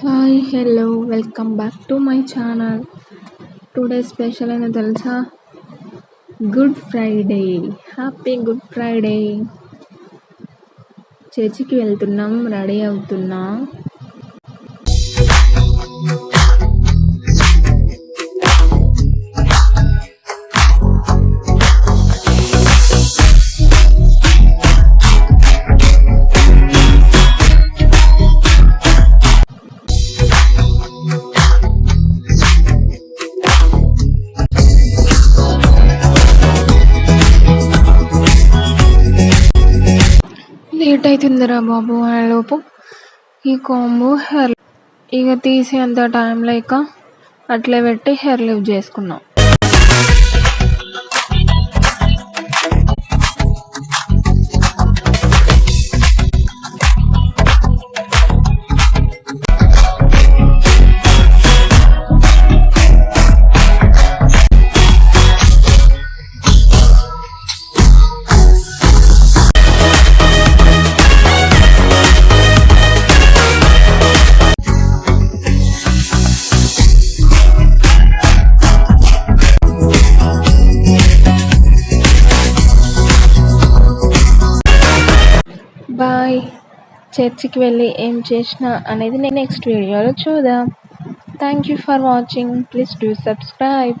Hi hello welcome back to my channel. Today special ఏందో తెలుసా? Good Friday. Happy good Friday. చర్చికి వెళ్తున్నాం, ready అవుతున్నా. లేట్ అవుతుందిరా బాబు. లోపు ఈ కాంబో హెయిర్ ఇక తీసేంత టైం లేక అట్లే పెట్టి హెయిర్ లివ్ చేసుకున్నాం. బాయ్. చర్చికి వెళ్ళి ఏం చేసినా అనేది నెక్స్ట్ వీడియోలో చూద్దాం. Thank you for watching. Please do subscribe.